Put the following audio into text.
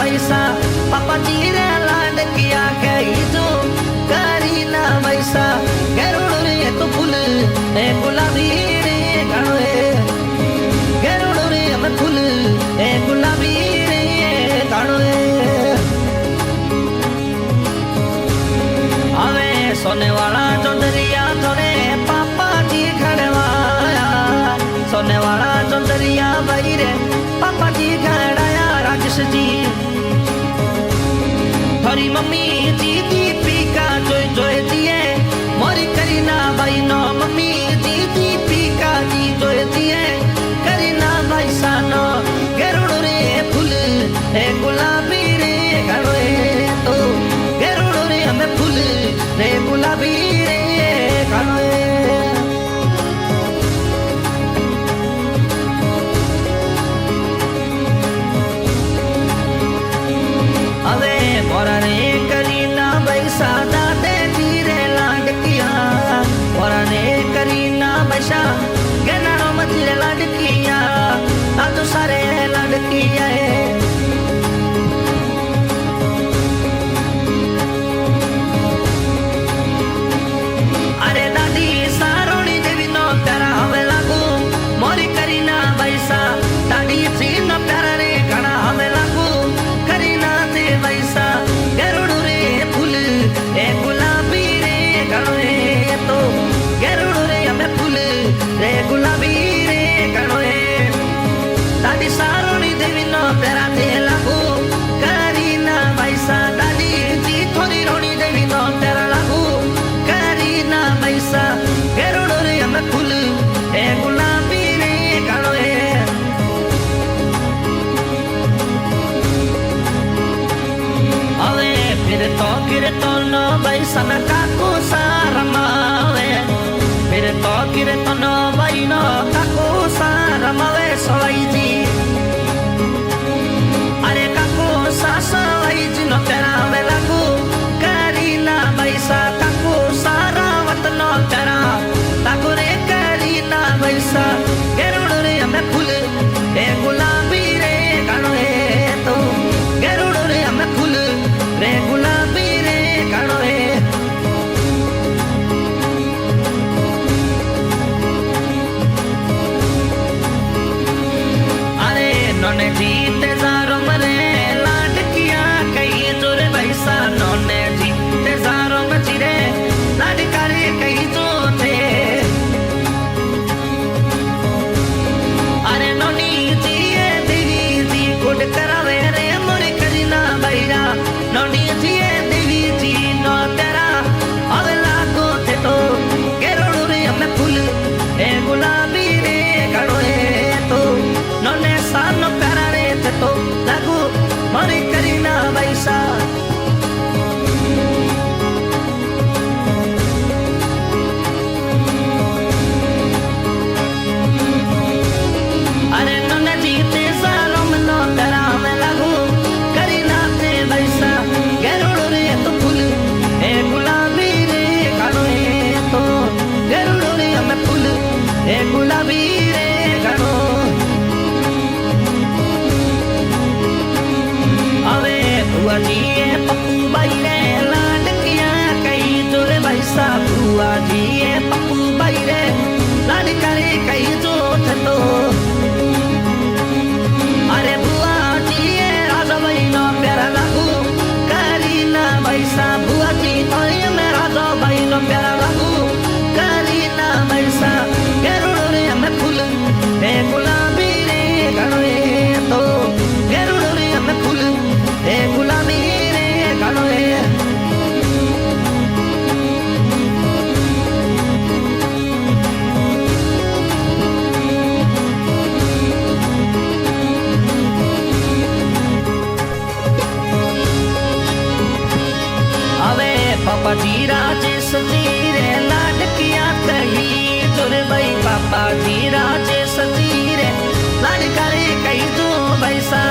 वैसा पापा जी रे लाड किया कही जो करी ना वैसा गरुड़ रे तो फूल ए गुलाबी रे घणो गरुड़ रे हम फूल ए गुलाबी रे घणो हवे सोने वाला चौधरिया थोड़े पापा जी घड़वाया सोने वाला चौधरिया भाई रे पापा जी घड़ाया राजेश जी थोड़ी मम्मी जी दीपिका जोई जोई दिए मोरी करीना भाई नो मम्मी जी दीपिका जी जोई दिए करीना भाई सानो गरुड़ रे फूल ए गुलाबी रे घड़ो तो गरुड़ रे हमें फूल रे गुलाबी रे घड़ो मोरा रे करीना बैसा दादे धीरे लाड किया मोरा रे करीना बैसा गनारो मजले लाड किया आज सारे लाड किया अरे दादी सारोनी देवी नो प्यारा हमें लागू मोरी करीना बैसा दादी जी नो प्यारा रे घना हमें लागू करीना दे बैसा गरुड़ रे फूल ए गुलाबी रे घणो तो गरुड़ रे हमें फूल रे गुलाबी रे घणो दादी सारोनी देवी नो प्यारा थे लागू करीना बैसा दादी जी थोड़ी रोनी देवी नो प्यारा लागू करीना बैसा गरुड़ रे हमें फूल ए गुलाबी रे घणो फिर तो नो बैसा न काकू सारमावे फिर तो नो भाई नो काकू सारमावे सवाई जी अरे काकू सवाई जी नो प्यारा हमें लागू करीना बैसा काकू सारा वत नो प्यारा लागू रे करीना बैसा गरुड़ रे हमें फूल ए गुलाबी रे घणो तो गरुड़ रे हमें फूल रे गुलाबी घणो अरे नोने जीते जारो मरे लाड किया कही जोरे बैसा नोने जीते जारो मचिरे लाड करे कही जो थे अरे नोनी जी देवी जी गुड करावे रे मोरे करीना बैरा नोनी जी देवी जी नो तेरा अब लागो थे तो गरुड़ रे हमें फूल ए गुलाबी रे घणो तो नोने सानो प्यारा रे थे तो लागो मोरी करीना बैसा अरे नोने जीते सारो मनो तेरा हमें लागो करीना थे बैसा गरुड़ रे तो फूल ए गुलाबी रे घणो तो गरुड़ रे हमें फूल ए गुलाबी रे घणो अवे बुआ जी पप्पू भाई रे लाड किया कही जोरे बैसा बुआ जी पप्पू भाई रे लाड करे कही जो तो अरे बुआ जी राजा भाई नो प्यारा लागू करीना बैसा बुआ जी तो में राजा भाई नो प्यारा लागू करीना बैसा गरुड़ रे हमें फूल ए गुलाबी रे घणो तो गरुड़ रे हमें फूल ए गुलाबी रे घणो पापा जी राजेश जी रे लाड किया कही जोरे भाई पापा जी राजेश जी रे लाड करे कही जो बैसा